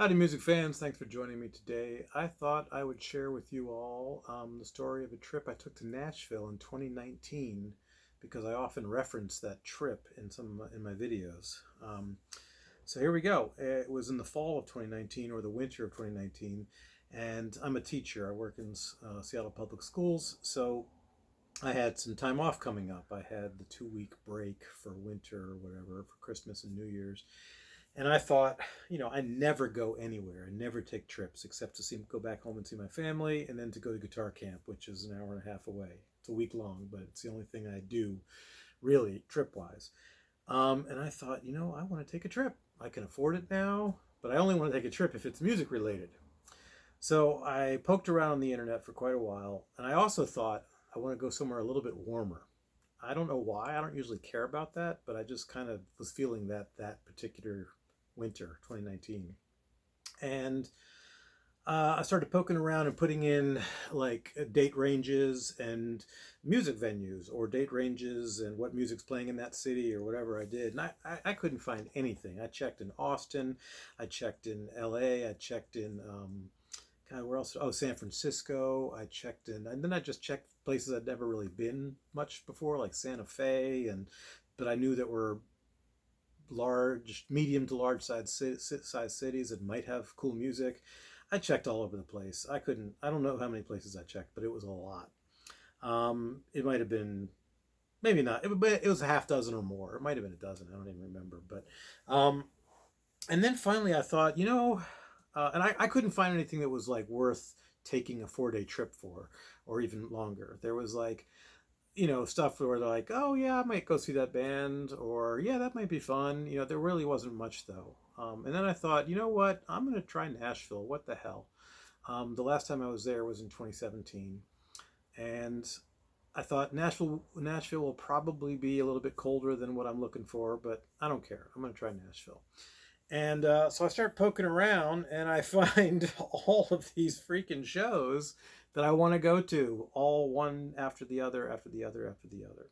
Howdy, music fans. Thanks for joining me today. I thought I would share with you all the story of a trip I took to Nashville in 2019 because I often reference that trip in some in my videos. So here we go. It was in the fall of 2019 or the winter of 2019, and I'm a teacher. I work in Seattle Public Schools, so I had some time off coming up. I had the 2 week break for winter or whatever for Christmas and New Year's. And I thought, I never go anywhere. I never take trips except to go back home and see my family, and then to go to guitar camp, which is an hour and a half away. It's a week long, but it's the only thing I do really trip wise. And I thought, I want to take a trip. I can afford it now, but I only want to take a trip if it's music related. So I poked around on the internet for quite a while, and I also thought I want to go somewhere a little bit warmer. I don't know why. I don't usually care about that, but I just kind of was feeling that particular winter 2019. And I started poking around and putting in like date ranges and music venues, or date ranges and what music's playing in that city or whatever I did. And I couldn't find anything. I checked in Austin, I checked in LA, I checked in kind of where else? Oh, San Francisco. I checked in, and then I just checked places I'd never really been much before, like Santa Fe, but I knew that were large, medium to large size cities that might have cool music. I checked all over the place. I don't know how many places I checked, but it was a lot. It might have been, maybe not, it was a half dozen or more. It might have been a dozen. I don't even remember. And then finally I thought, and I couldn't find anything that was like worth taking a 4 day trip for, or even longer. There was like, stuff where they're like, oh yeah, I might go see that band, or yeah, that might be fun. There really wasn't much though. And then I thought, you know what? I'm going to try Nashville. What the hell? The last time I was there was in 2017. And I thought Nashville will probably be a little bit colder than what I'm looking for, but I don't care. I'm going to try Nashville. And so I start poking around and I find all of these freaking shows that I want to go to, all one after the other, after the other, after the other.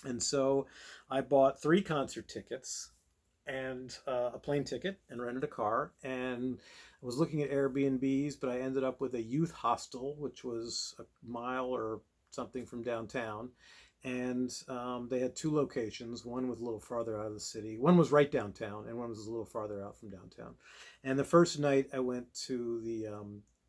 And so I bought 3 concert tickets and a plane ticket and rented a car. And I was looking at Airbnbs, but I ended up with a youth hostel, which was a mile or something from downtown. And they had 2 locations. One was a little farther out of the city. One was right downtown, and one was a little farther out from downtown. And the first night I went to the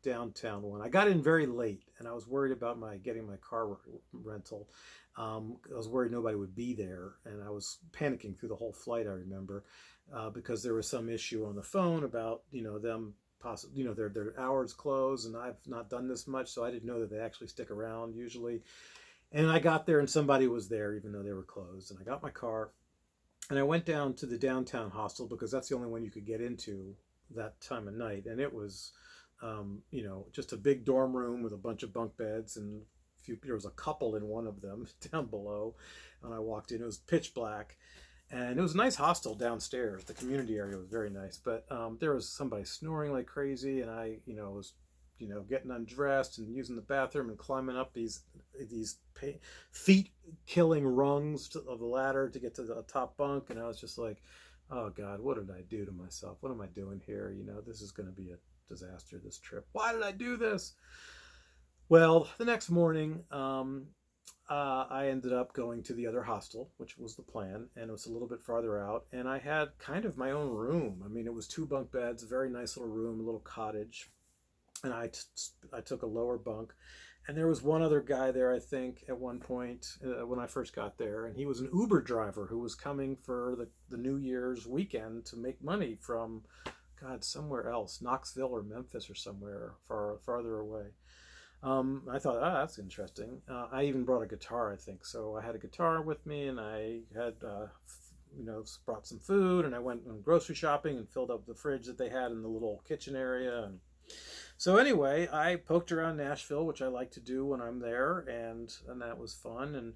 downtown one. I got in very late, and I was worried about getting my car rental. I was worried nobody would be there, and I was panicking through the whole flight. I remember because there was some issue on the phone about them possibly their hours close, and I've not done this much, so I didn't know that they actually stick around usually. And I got there and somebody was there even though they were closed. And I got my car and I went down to the downtown hostel because that's the only one you could get into that time of night. And it was, just a big dorm room with a bunch of bunk beds, and there was a couple in one of them down below. And I walked in, it was pitch black. And it was a nice hostel downstairs. The community area was very nice, but there was somebody snoring like crazy, and I, was getting undressed and using the bathroom and climbing up these feet killing rungs of the ladder to get to the top bunk. And I was just like, oh God, what did I do to myself? What am I doing here? This is going to be a disaster, this trip. Why did I do this? Well, the next morning, I ended up going to the other hostel, which was the plan, and it was a little bit farther out. And I had kind of my own room. I mean, it was 2 bunk beds, a very nice little room, a little cottage. And I took a lower bunk, and there was one other guy there, I think, at one point when I first got there, and he was an Uber driver who was coming for the New Year's weekend to make money from, God, somewhere else, Knoxville or Memphis or somewhere farther away. I thought, that's interesting. I even brought a guitar, I think, so I had a guitar with me, and I had brought some food, and I went grocery shopping and filled up the fridge that they had in the little kitchen area. And so anyway, I poked around Nashville, which I like to do when I'm there, and that was fun. And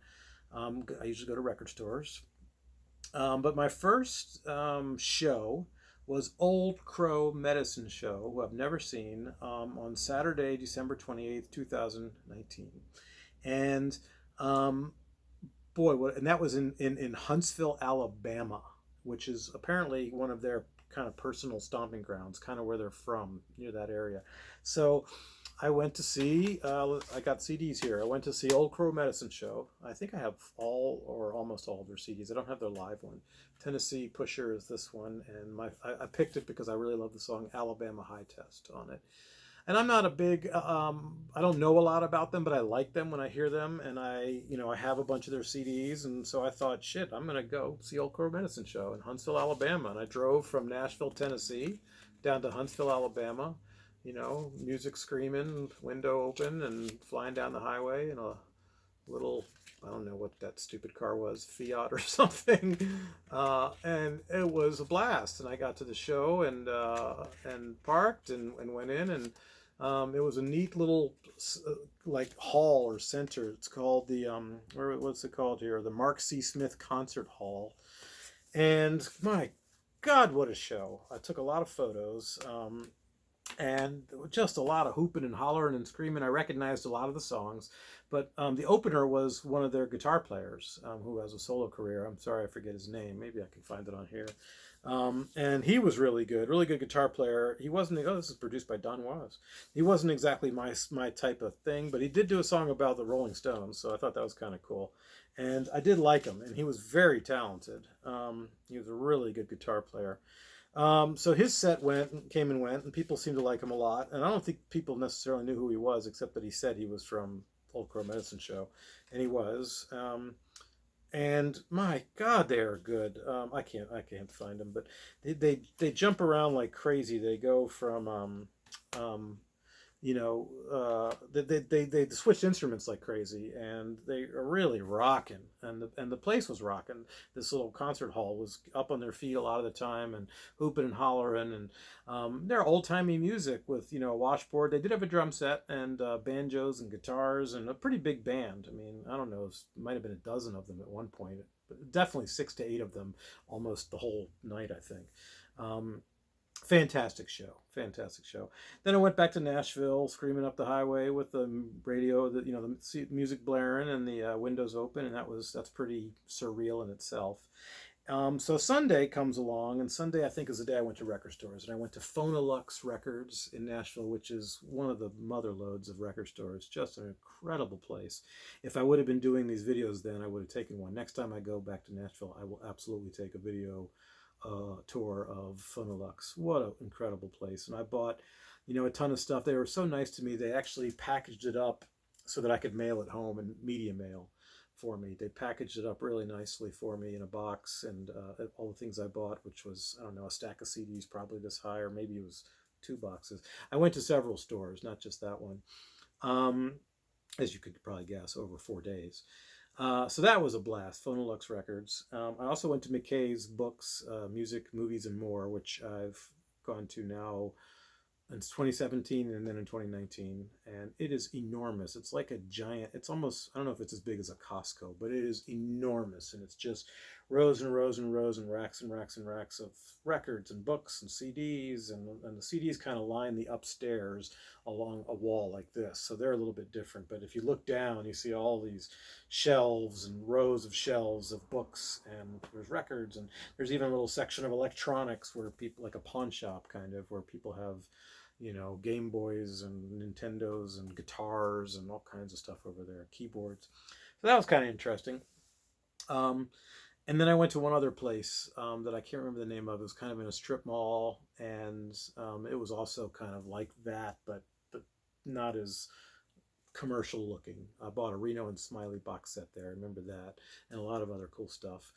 I usually go to record stores. But my first show was Old Crow Medicine Show, who I've never seen, on Saturday, December 28th, 2019. And boy, and that was in Huntsville, Alabama, which is apparently one of their kind of personal stomping grounds, kind of where they're from, near that area. So I went to see, I got CDs here. I went to see Old Crow Medicine Show. I think I have all or almost all of their CDs. I don't have their live one. Tennessee Pusher is this one, and I picked it because I really love the song Alabama High Test on it. And I'm not a big, I don't know a lot about them, but I like them when I hear them, and I have a bunch of their CDs, and so I thought, shit, I'm gonna go see Old Crow Medicine Show in Huntsville, Alabama, and I drove from Nashville, Tennessee, down to Huntsville, Alabama, music screaming, window open, and flying down the highway in a little, I don't know what that stupid car was, Fiat or something, and it was a blast. And I got to the show and parked and went in, and it was a neat little like hall or center. It's called the what's it called here? The Mark C. Smith Concert Hall. And my God, what a show! I took a lot of photos. And just a lot of hooping and hollering and screaming. I recognized a lot of the songs, but the opener was one of their guitar players who has a solo career. I'm sorry, I forget his name. Maybe I can find it on here. And he was really good guitar player. He wasn't, this is produced by Don Was. He wasn't exactly my type of thing, but he did do a song about the Rolling Stones, so I thought that was kind of cool. And I did like him, and he was very talented. He was a really good guitar player. So his set came and went, and people seemed to like him a lot. And I don't think people necessarily knew who he was, except that he said he was from Old Crow Medicine Show, and he was. And my God, they are good. I can't find them, but they jump around like crazy. They go from they switched instruments like crazy, and they are really rocking, and the place was rocking. This little concert hall was up on their feet a lot of the time and hooping and hollering, and they're old-timey music with a washboard. They did have a drum set and banjos and guitars and a pretty big band. I mean, I don't know, it might have been a dozen of them at one point, but definitely 6 to 8 of them almost the whole night, I think. Fantastic show. Then I went back to Nashville, screaming up the highway with the radio, the music blaring and the windows open, and that's pretty surreal in itself. So Sunday comes along, and Sunday I think is the day I went to record stores, and I went to Phonolux Records in Nashville, which is one of the mother loads of record stores. Just an incredible place. If I would have been doing these videos then, I would have taken one. Next time I go back to Nashville, I will absolutely take a video tour of Phonolux. What an incredible place. And I bought, a ton of stuff. They were so nice to me. They actually packaged it up so that I could mail it home in media mail for me. They packaged it up really nicely for me in a box, and all the things I bought, which was, I don't know, a stack of CDs probably this high, or maybe it was 2 boxes. I went to several stores, not just that one. As you could probably guess, over 4 days. So that was a blast, Phonolux Records. I also went to McKay's Books, Music, Movies, and More, which I've gone to now since 2017 and then in 2019. And it is enormous. It's like a giant, it's almost, I don't know if it's as big as a Costco, but it is enormous. And it's just rows and rows and rows and racks and racks and racks of records and books and CDs. And the CDs kind of line the upstairs along a wall like this. So they're a little bit different. But if you look down, you see all these shelves and rows of shelves of books, and there's records, and there's even a little section of electronics where people, like a pawn shop kind of, where people have, Game Boys and Nintendos and guitars and all kinds of stuff over there, keyboards. So that was kind of interesting. And then I went to one other place that I can't remember the name of. It was kind of in a strip mall, and it was also kind of like that, but not as commercial looking. I bought a Reno and Smiley box set there. I remember that, and a lot of other cool stuff.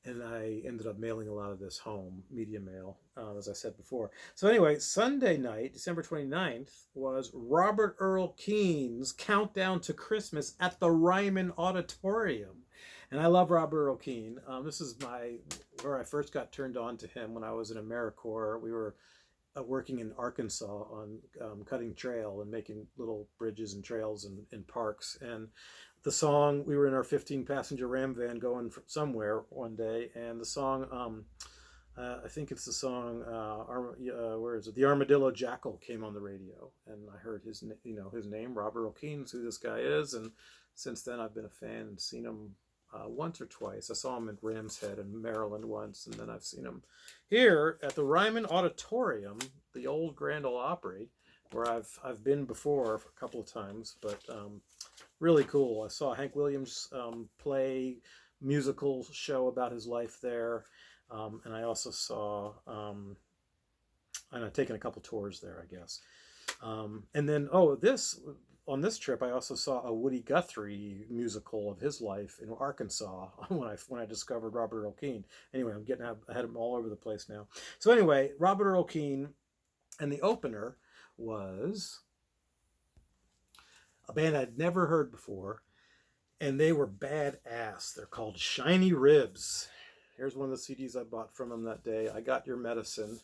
And I ended up mailing a lot of this home, media mail, as I said before. So anyway, Sunday night, December 29th, was Robert Earl Keane's Countdown to Christmas at the Ryman Auditorium. And I love Robert Earl Keane. This is where I first got turned on to him when I was in AmeriCorps. We were working in Arkansas on cutting trail and making little bridges and trails in parks. And the song, we were in our 15-passenger Ram van going somewhere one day, and the song, I think it's the song, where is it? The Armadillo Jackal came on the radio, and I heard his name, Robert Earl Keane, who this guy is, and since then I've been a fan and seen him once or twice. I saw him at Ram's Head in Maryland once, and then I've seen him here at the Ryman Auditorium, the old Grand Ole Opry, where I've been before a couple of times, but really cool. I saw Hank Williams play musical show about his life there, and I also saw I've taken a couple tours there, I guess. And then on this trip, I also saw a Woody Guthrie musical of his life in Arkansas when I discovered Robert Earl Keane. Anyway, I'm getting ahead of them all over the place now. So anyway, Robert Earl Keane, and the opener was a band I'd never heard before, and they were badass. They're called Shiny Ribs. Here's one of the CDs I bought from them that day. I Got Your Medicine.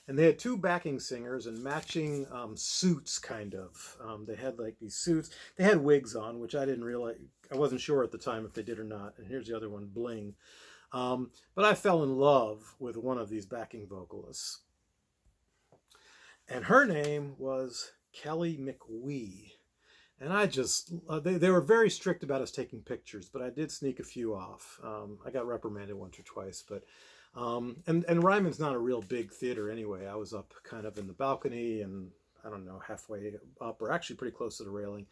And they had two backing singers and matching suits, kind of. They had like these suits. They had wigs on, which I didn't realize. I wasn't sure at the time if they did or not. And here's the other one, Bling. But I fell in love with one of these backing vocalists. And her name was Kelly McWee. And I just, they were very strict about us taking pictures, but I did sneak a few off. I got reprimanded once or twice, but, and Ryman's not a real big theater anyway. I was up kind of in the balcony and I don't know, halfway up, or actually pretty close to the railing.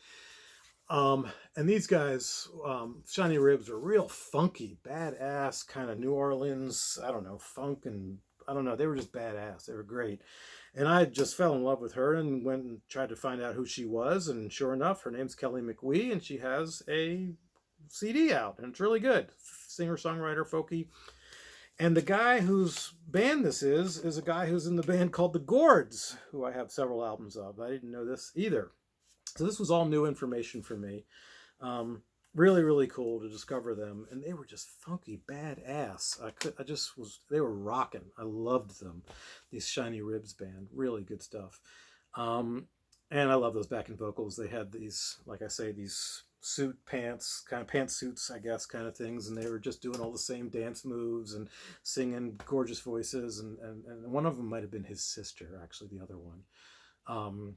And these guys, Shiny Ribs, are real funky, badass, kind of New Orleans, I don't know, funk, and I don't know, they were just badass. They were great. And I just fell in love with her and went and tried to find out who she was. And sure enough, her name's Kelly McWee, and she has a CD out, and it's really good. Singer-songwriter, folky. And the guy whose band this is a guy who's in the band called The Gourds, who I have several albums of. I didn't know this either. So this was all new information for me. Really, really cool to discover them. And they were just funky, badass. They were rocking. I loved them. These Shiny Ribs band, really good stuff. And I love those backing vocals. They had these, like I say, these suit pants, kind of pantsuits, I guess, kind of things. And they were just doing all the same dance moves and singing gorgeous voices. And one of them might have been his sister, actually, the other one.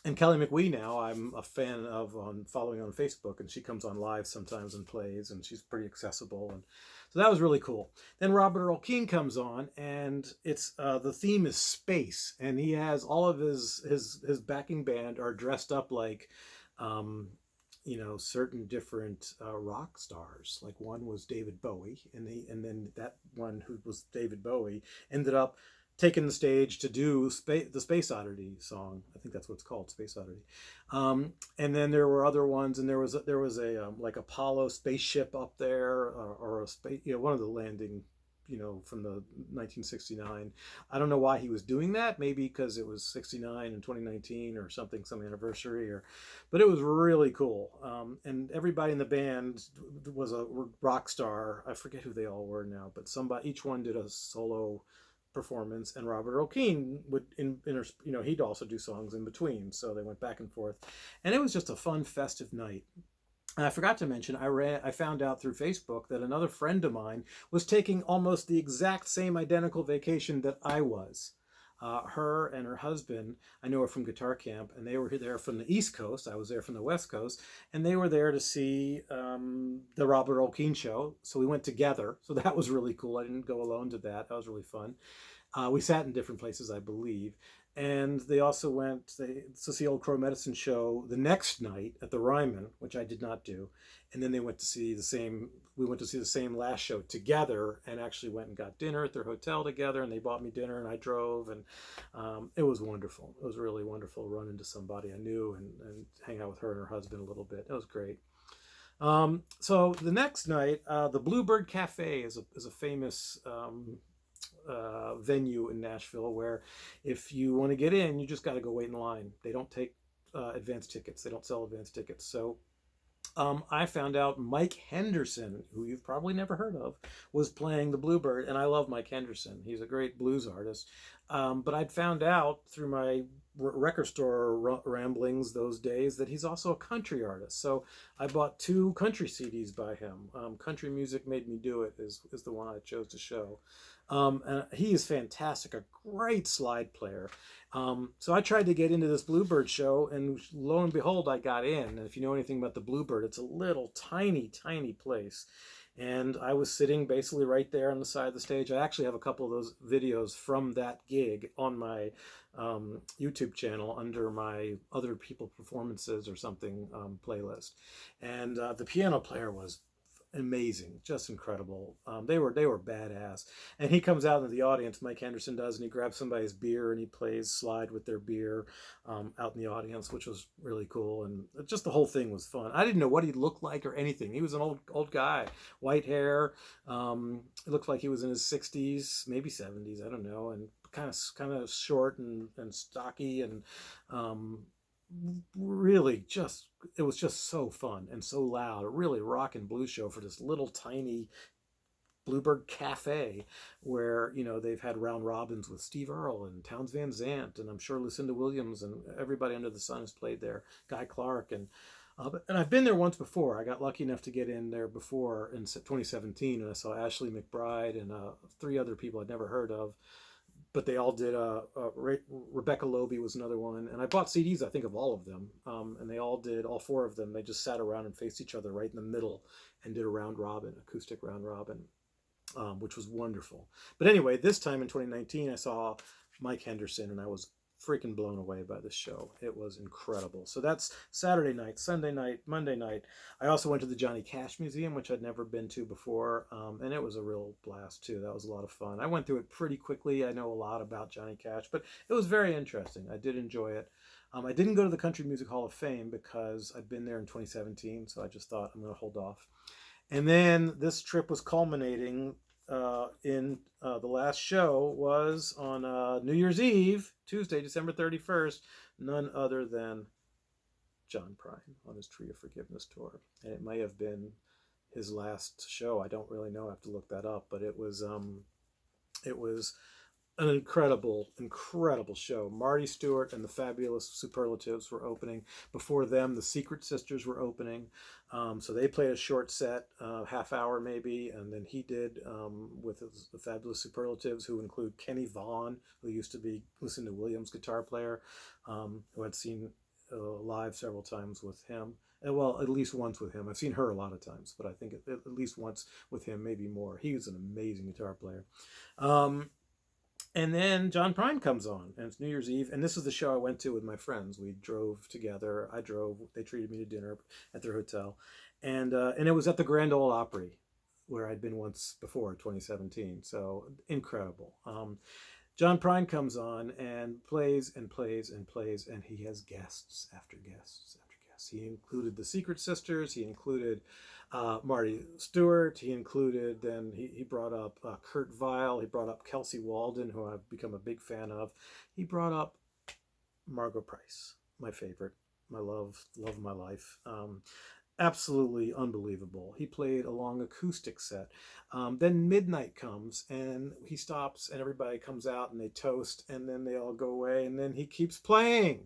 And Kelly McWee now, I'm a fan of following on Facebook, and she comes on live sometimes and plays, and she's pretty accessible. And so that was really cool. Then Robert Earl Keane comes on, and it's the theme is space, and he has all of his backing band are dressed up like, certain different rock stars. Like one was David Bowie, and then that one who was David Bowie ended up taken the stage to do the Space Oddity song. I think that's what it's called, Space Oddity. And then there were other ones, and there was a like Apollo spaceship up there, or a space, one of the landing, from the 1969. I don't know why he was doing that. Maybe because it was 69 in 2019 or some anniversary, but it was really cool. And everybody in the band was a rock star. I forget who they all were now, but each one did a solo performance, and Robert Earl Keane would he'd also do songs in between, so they went back and forth, and it was just a fun, festive night. And I forgot to mention, I found out through Facebook that another friend of mine was taking almost the exact same identical vacation that I was. Her and her husband, I know her from guitar camp, and they were there from the East Coast. I was there from the West Coast, and they were there to see the Robert Earl Keane show. So we went together. So that was really cool. I didn't go alone to that. That was really fun. We sat in different places, I believe. And they also went to see Old Crow Medicine show the next night at the Ryman, which I did not do. And then we went to see the same last show together, and actually went and got dinner at their hotel together, and they bought me dinner, and I drove, and it was wonderful. It was really wonderful to run into somebody I knew and hang out with her and her husband a little bit. It was great. So the next night, the Bluebird Cafe is a famous venue in Nashville, where if you want to get in, you just got to go wait in line. They don't take advance tickets. They don't sell advance tickets. So I found out Mike Henderson, who you've probably never heard of, was playing the Bluebird, and I love Mike Henderson. He's a great blues artist. But I'd found out through my record store ramblings those days that he's also a country artist. So I bought 2 country CDs by him. Country Music Made Me Do It is the one I chose to show. And he is fantastic, a great slide player. So I tried to get into this Bluebird show, and lo and behold, I got in. And if you know anything about the Bluebird, it's a little tiny, tiny place. And I was sitting basically right there on the side of the stage. I actually have a couple of those videos from that gig on my YouTube channel under my Other People Performances or something playlist. And the piano player was amazing, just incredible. They were badass. And he comes out into the audience, Mike Henderson does, and he grabs somebody's beer and he plays slide with their beer out in the audience, which was really cool. And just the whole thing was fun. I didn't know what he looked like or anything. He was an old guy, white hair. It looked like he was in his 60s, maybe 70s, I don't know, and kind of short and stocky, and really just, it was just so fun and so loud. A really rock and blues show for this little tiny Bluebird Cafe, where, you know, they've had round robins with Steve Earle and Townes Van Zandt, and I'm sure Lucinda Williams and everybody under the sun has played there, Guy Clark, and I've been there once before. I got lucky enough to get in there before in 2017, and I saw Ashley McBryde and 3 other people I'd never heard of, but they all did. Rebecca Loby was another one, and I bought CDs, I think, of all of them, and they all did, all 4 of them. They just sat around and faced each other right in the middle and did a round robin, acoustic round robin, which was wonderful. But anyway, this time in 2019, I saw Mike Henderson, and I was freaking blown away by this show. It was incredible. So that's Saturday night, Sunday night, Monday night. I also went to the Johnny Cash Museum, which I'd never been to before, and it was a real blast too. That was a lot of fun. I went through it pretty quickly. I know a lot about Johnny Cash, but it was very interesting. I did enjoy it. I didn't go to the Country Music Hall of Fame because I'd been there in 2017, so I just thought I'm going to hold off. And then this trip was culminating in the last show was on New Year's Eve, Tuesday, December 31st, none other than John Prine on his Tree of Forgiveness tour. And it may have been his last show. I don't really know. I have to look that up. But it was an incredible, incredible show. Marty, Stewart, and the fabulous Superlatives were opening. Before them, the Secret Sisters were opening. So they played a short set, half hour maybe, and then he did with the fabulous Superlatives, who include Kenny Vaughan, who used to be Lucinda Williams' guitar player, who I'd seen live several times with him. Well, at least once with him. I've seen her a lot of times, but I think at least once with him, maybe more. He was an amazing guitar player. And then John Prine comes on, and it's New Year's Eve, and this is the show I went to with my friends. We drove together. I drove. They treated me to dinner at their hotel, and it was at the Grand Ole Opry, where I'd been once before, 2017. So incredible. John Prine comes on and plays and plays and plays, and he has guests after guests after guests. He included the Secret Sisters. He included Marty Stewart. He included, then he brought up Kurt Weill. He brought up Kelsey Walden, who I've become a big fan of. He brought up Margot Price, my favorite, my love of my life. Absolutely unbelievable. He played a long acoustic set. Then midnight comes, and he stops, and everybody comes out, and they toast, and then they all go away, and then he keeps playing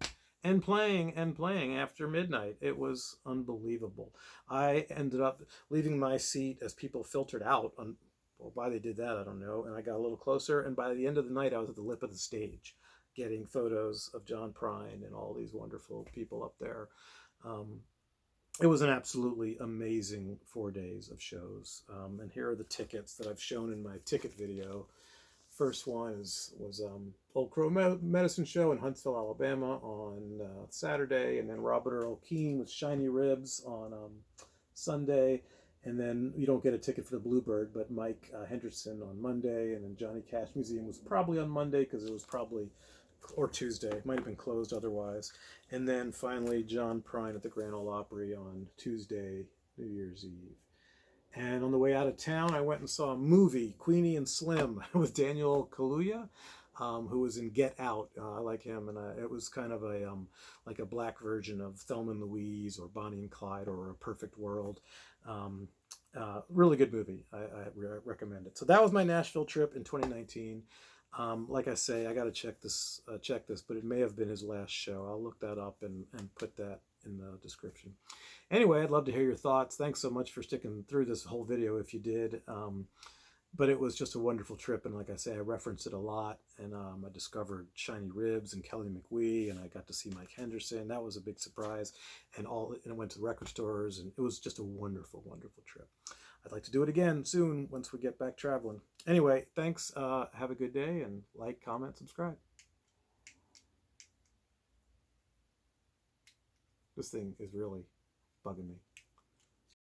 and playing and playing after midnight. It was unbelievable. I ended up leaving my seat as people filtered out. Well, why they did that, I don't know. And I got a little closer, and by the end of the night, I was at the lip of the stage getting photos of John Prine and all these wonderful people up there. It was an absolutely amazing 4 days of shows. And here are the tickets that I've shown in my ticket video. First one was Old Crow Medicine Show in Huntsville, Alabama on Saturday, and then Robert Earl Keane with Shiny Ribs on Sunday, and then you don't get a ticket for the Bluebird, but Mike Henderson on Monday, and then Johnny Cash Museum was probably on Monday because it was probably, or Tuesday, it might have been closed otherwise, and then finally John Prine at the Grand Ole Opry on Tuesday, New Year's Eve. And on the way out of town, I went and saw a movie, Queenie and Slim, with Daniel Kaluuya, who was in Get Out. I like him, and it was kind of a like a black version of Thelma and Louise or Bonnie and Clyde or A Perfect World. Really good movie. I recommend it. So that was my Nashville trip in 2019. Like I say, I got to check this, but it may have been his last show. I'll look that up and put that in the description. Anyway, I'd love to hear your thoughts. Thanks so much for sticking through this whole video if you did. But it was just a wonderful trip, and like I say, I referenced it a lot, and I discovered Shiny Ribs and Kelly McWee, and I got to see Mike Henderson. That was a big surprise, and I went to the record stores, and it was just a wonderful, wonderful trip. I'd like to do it again soon once we get back traveling. Anyway, thanks. Have a good day, and like, comment, subscribe. This thing is really bugging me.